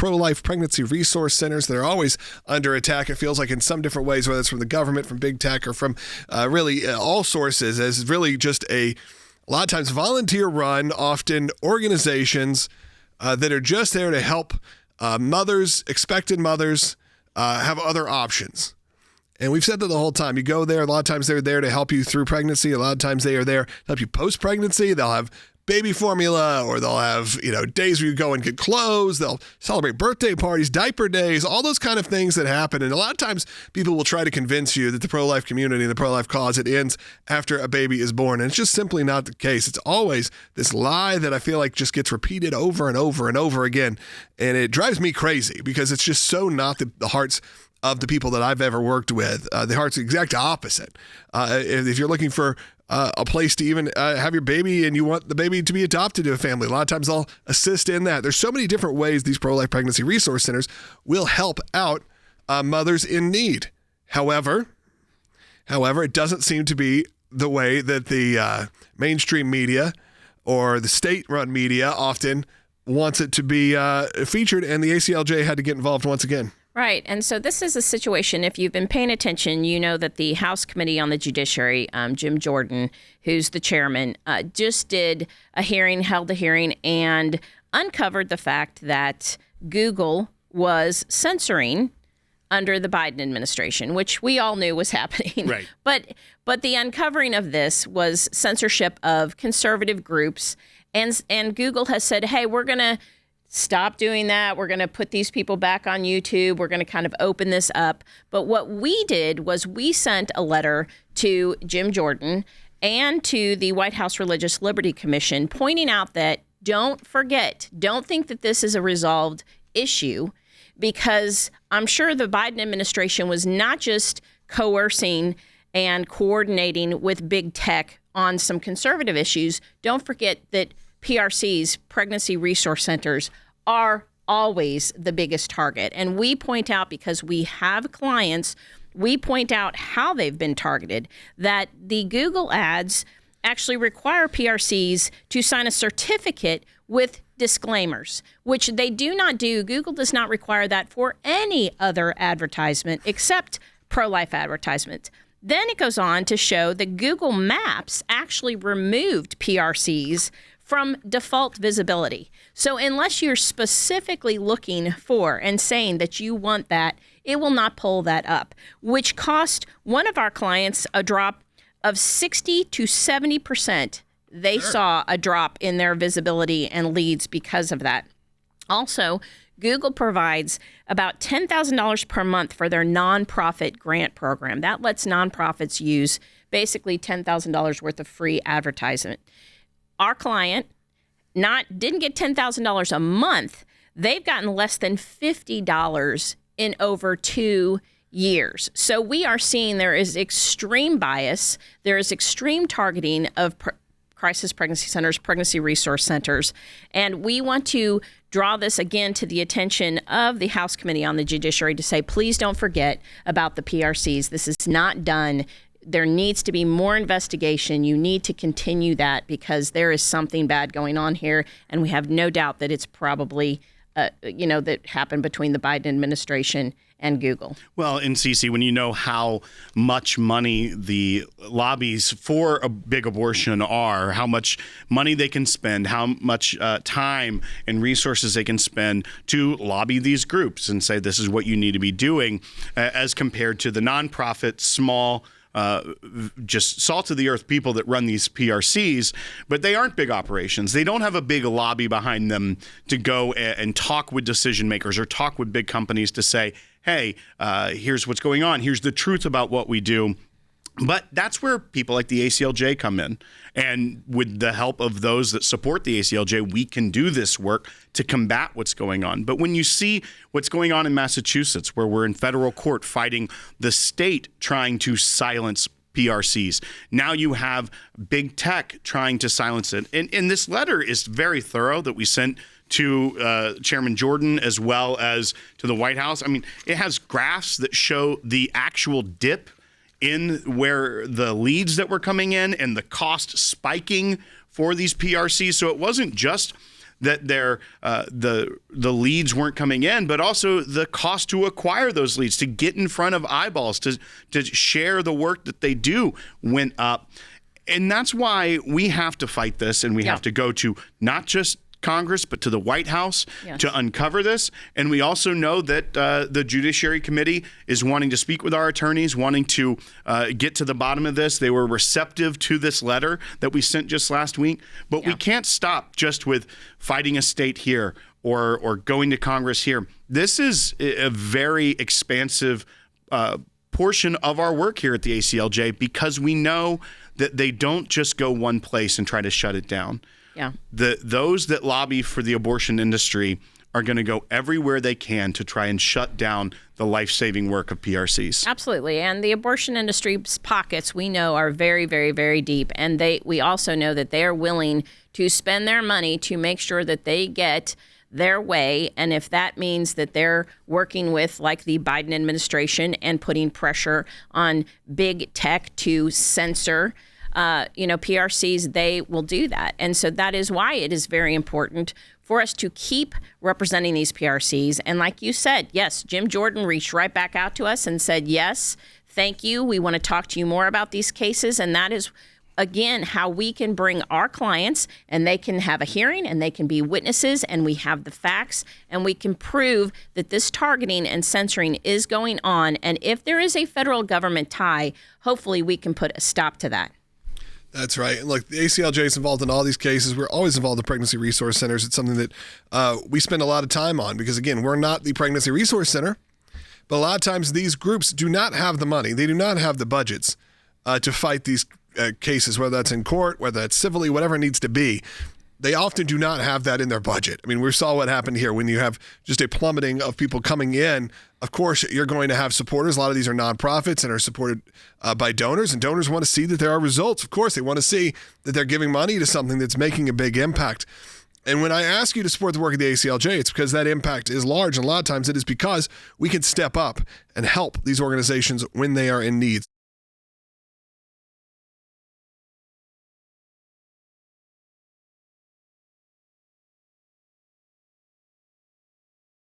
pro-life pregnancy resource centers that are always under attack. It feels like in some different ways, whether it's from the government, from big tech, or from really all sources, as really just a lot of times volunteer-run, often organizations that are just there to help mothers, expectant mothers, have other options. And we've said that the whole time. You go there, a lot of times they're there to help you through pregnancy. A lot of times they are there to help you post-pregnancy. They'll have baby formula, or they'll have, days where you go and get clothes. They'll celebrate birthday parties, diaper days, all those kind of things that happen. And a lot of times people will try to convince you that the pro-life community and the pro-life cause, it ends after a baby is born. And it's just simply not the case. It's always this lie that I feel like just gets repeated over and over and over again. And it drives me crazy because it's just so not the hearts of the people that I've ever worked with. The heart's the exact opposite. If you're looking for a place to even have your baby and you want the baby to be adopted to a family, a lot of times I'll assist in that. There's so many different ways these pro-life pregnancy resource centers will help out mothers in need. However, it doesn't seem to be the way that the mainstream media or the state-run media often wants it to be featured, and the ACLJ had to get involved once again. Right. And so this is a situation, if you've been paying attention, you know that the House Committee on the Judiciary, Jim Jordan, who's the chairman, just held a hearing and uncovered the fact that Google was censoring under the Biden administration, which we all knew was happening. Right. But the uncovering of this was censorship of conservative groups. And Google has said, hey, we're going to stop doing that. We're going to put these people back on YouTube. We're going to kind of open this up. But what we did was we sent a letter to Jim Jordan and to the White House Religious Liberty Commission pointing out that don't think that this is a resolved issue, because I'm sure the Biden administration was not just coercing and coordinating with big tech on some conservative issues. Don't forget that PRCs, pregnancy resource centers, are always the biggest target. And we point out, because we have clients, we point out how they've been targeted, that the Google ads actually require PRCs to sign a certificate with disclaimers, which they do not do. Google does not require that for any other advertisement except pro-life advertisements. Then it goes on to show that Google Maps actually removed PRCs from default visibility. So unless you're specifically looking for and saying that you want that, it will not pull that up, which cost one of our clients a drop of 60 to 70%. They saw a drop in their visibility and leads because of that. Also, Google provides about $10,000 per month for their nonprofit grant program. That lets nonprofits use basically $10,000 worth of free advertisement. Our client didn't get $10,000 a month. They've gotten less than $50 in over 2 years. So we are seeing there is extreme bias. There is extreme targeting of crisis pregnancy centers, pregnancy resource centers. And we want to draw this again to the attention of the House Committee on the Judiciary to say, please don't forget about the PRCs. This is not done. There needs to be more investigation. You need to continue that, because there is something bad going on here. And we have no doubt that it's probably, that happened between the Biden administration and Google. Well, in Cece, when you know how much money the lobbies for a big abortion are, how much money they can spend, how much time and resources they can spend to lobby these groups and say this is what you need to be doing, as compared to the nonprofit, small, just salt of the earth people that run these PRCs, but they aren't big operations. They don't have a big lobby behind them to go and talk with decision makers or talk with big companies to say, hey, here's what's going on. Here's the truth about what we do. But that's where people like the ACLJ come in. And with the help of those that support the ACLJ, we can do this work to combat what's going on. But when you see what's going on in Massachusetts, where we're in federal court fighting the state trying to silence PRCs, now you have big tech trying to silence it. And this letter is very thorough that we sent to Chairman Jordan as well as to the White House. I mean, it has graphs that show the actual dip in where the leads that were coming in and the cost spiking for these PRCs. So it wasn't just that the leads weren't coming in, but also the cost to acquire those leads, to get in front of eyeballs, to share the work that they do went up. And that's why we have to fight this, and we have to go to not just Congress, but to the White House to uncover this. And we also know that the Judiciary Committee is wanting to speak with our attorneys, wanting to get to the bottom of this. They were receptive to this letter that we sent just last week. But we can't stop just with fighting a state here or going to Congress here. This is a very expansive portion of our work here at the ACLJ, because we know that they don't just go one place and try to shut it down. Yeah. Those that lobby for the abortion industry are going to go everywhere they can to try and shut down the life-saving work of PRCs. Absolutely. And the abortion industry's pockets, we know, are very, very, very deep. And we also know that they are willing to spend their money to make sure that they get their way. And if that means that they're working with, like, the Biden administration and putting pressure on big tech to censor PRCs, they will do that. And so that is why it is very important for us to keep representing these PRCs. And like you said, yes, Jim Jordan reached right back out to us and said, yes, thank you. We want to talk to you more about these cases. And that is, again, how we can bring our clients, and they can have a hearing and they can be witnesses, and we have the facts, and we can prove that this targeting and censoring is going on. And if there is a federal government tie, hopefully we can put a stop to that. That's right. And look, the ACLJ is involved in all these cases. We're always involved in pregnancy resource centers. It's something that we spend a lot of time on because, again, we're not the pregnancy resource center, but a lot of times these groups do not have the money. They do not have the budgets to fight these cases, whether that's in court, whether that's civilly, whatever it needs to be. They often do not have that in their budget. I mean, we saw what happened here when you have just a plummeting of people coming in. Of course, you're going to have supporters. A lot of these are nonprofits and are supported by donors, and donors want to see that there are results. Of course, they want to see that they're giving money to something that's making a big impact. And when I ask you to support the work of the ACLJ, it's because that impact is large, and a lot of times it is because we can step up and help these organizations when they are in need.